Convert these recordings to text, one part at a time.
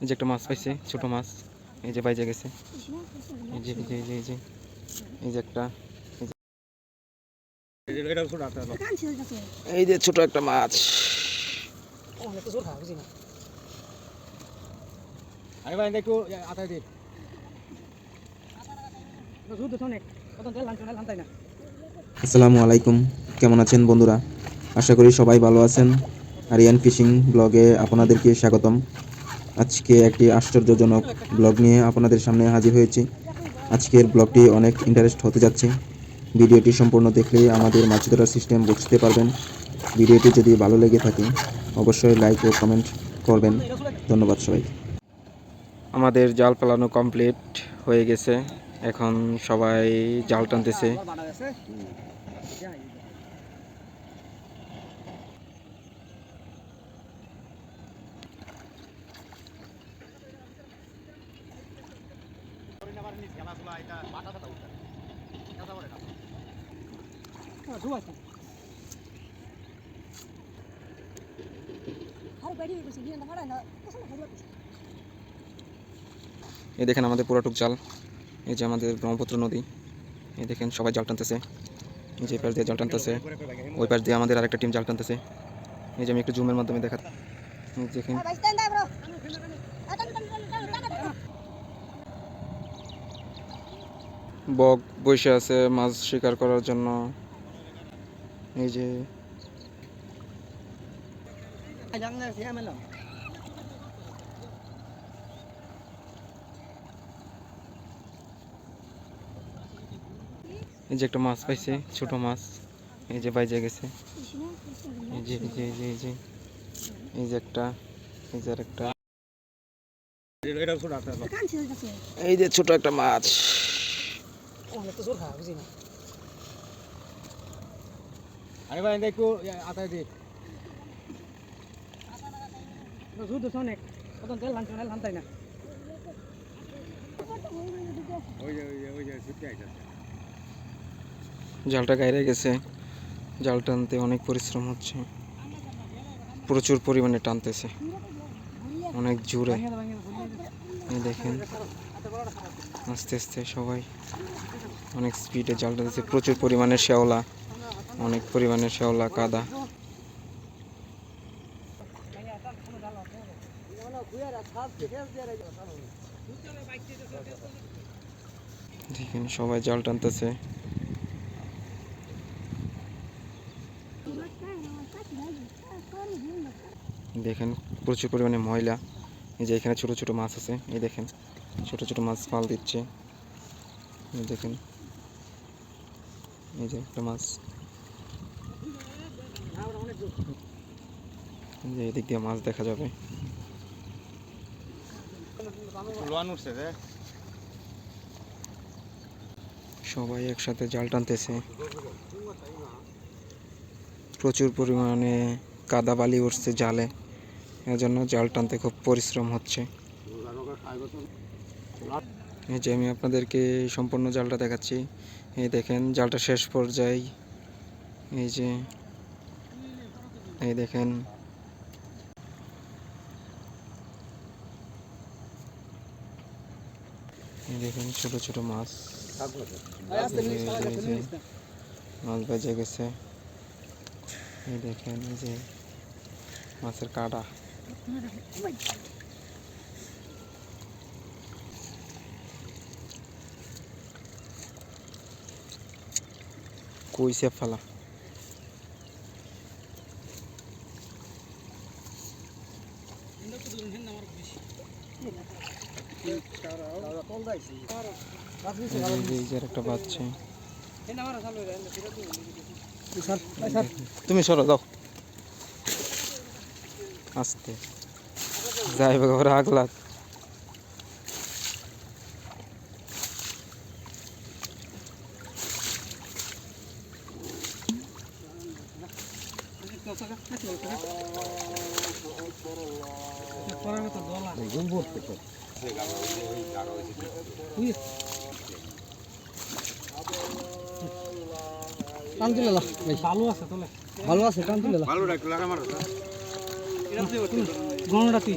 এই যে একটা মাছ পাইছে, ছোট মাছ। এই যে বাইজে গেছে। এই যে এই যে এই যে এই যে একটা, এই যে ছোট একটা মাছ। আসসালামু আলাইকুম, কেমন আছেন বন্ধুরা? আশা করি সবাই ভালো আছেন। আরিয়ান ফিশিং ব্লগে আপনাদেরকে স্বাগতম। আজকে একটি আশ্চর্যজনক ব্লগ নিয়ে আপনাদের সামনে হাজির হয়েছি। আজকের ব্লগটি অনেক ইন্টারেস্ট হতে যাচ্ছে। ভিডিওটি সম্পূর্ণ দেখলে আমাদের মাছ ধরার সিস্টেম বুঝতে পারবেন। ভিডিওটি যদি ভালো লেগে থাকে অবশ্যই লাইক ও কমেন্ট করবেন। ধন্যবাদ সবাই। আমাদের জাল ফেলানো কমপ্লিট হয়ে গেছে। এখন সবাই জাল টানতেছে। এই দেখেন আমাদের পুরাটুক জাল। এই যে আমাদের ব্রহ্মপুত্র নদী। এই দেখেন সবাই জাল টানতেছে। এই যে পাশ দিয়ে জাল টানতেছে, ওই পাশ দিয়ে আমাদের আরেকটা টিম জাল টানতেছে। এই যে আমি একটু জুমের মাধ্যমে দেখা দেখেন। বক বসে আছে মাছ শিকার করার জন্য। এই যে এই যে একটা মাছ পাইছে, ছোট মাছ। এই যে বাইজে গেছে। এই যে এই যে এই যে এই যে এই যে একটা, এই যে আরেকটা, এই যে ছোট একটা মাছ। জালটা গায়ে গেছে। জাল টানতে অনেক পরিশ্রম হচ্ছে, প্রচুর পরিমাণে টানতেছে, অনেক জোরে। এই দেখেন আস্তে আস্তে সবাই অনেক স্পিডে জাল টানতেছে। প্রচুর পরিমাণে শ্যাওলা, অনেক পরিমাণে শ্যাওলা কাদা। দেখেন সবাই জাল টানতেছে। দেখেন প্রচুর পরিমাণে ময়লা। এই যে এখানে ছোট ছোট মাছ আছে। এই দেখেন ছোট ছোট মাছ ফাল দিচ্ছে। এই দেখেন এই যে একটা মাছ, যে এদিক দিয়ে মাছ দেখা যাবে। সবাই একসাথে জাল টানতেছে। প্রচুর পরিমাণে কাদা বালি উঠছে জালে, এজন্য জাল টানতে খুব পরিশ্রম হচ্ছে। এই যে আমি আপনাদেরকে সম্পূর্ণ জালটা দেখাচ্ছি। এই দেখেন জালটা শেষ পর্যায়ে। এই যে এই দেখেন এই দেখেন ছোট ছোট মাছ। মাছ বেজে গেছে। এই দেখেন এই যে মাছের কাঁটা। কইছে ফালা। একটা বাচ্চা, তুমি সরো দাও আস্তে যাই বাবা আগলা। ভালো আছে ভালো আছে ভালো রাখলে আমার গণরাতি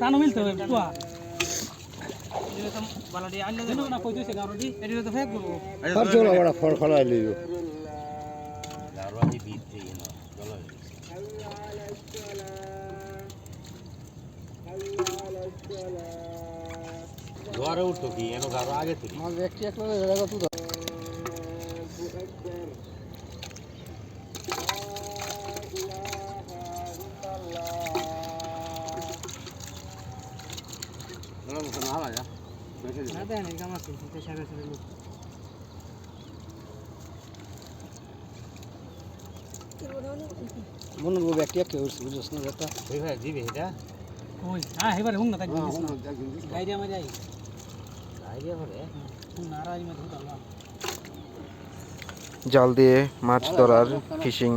টানো মিলতে হবে কুয়া বালাডি আনলে দেন না কইতেছে গারোডি এদিকে তো ফেক করব আর চলা বড় ফর খলাই লইও গারোডি বিতে না চলো জোরে উঠতো কি এনো গারো আগে তুই মাছ একটি একলা জায়গা তো না দেন এই গামাস তো সারা সারা লোক মনে গো একটি একটি হইছে বুঝছস না এটা ওই ভাই দিবে এটা কই হ্যাঁ এবারে হুন না তাই গাইডিয়া মে যাই আইডিয়া করে নারাজ মে ধুতাম জাল দিয়ে মাছ ধরার ফিশিং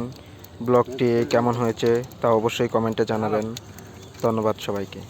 ব্লগটি কেমন হয়েছে তা অবশ্যই কমেন্টে জানাবেন। ধন্যবাদ সবাইকে।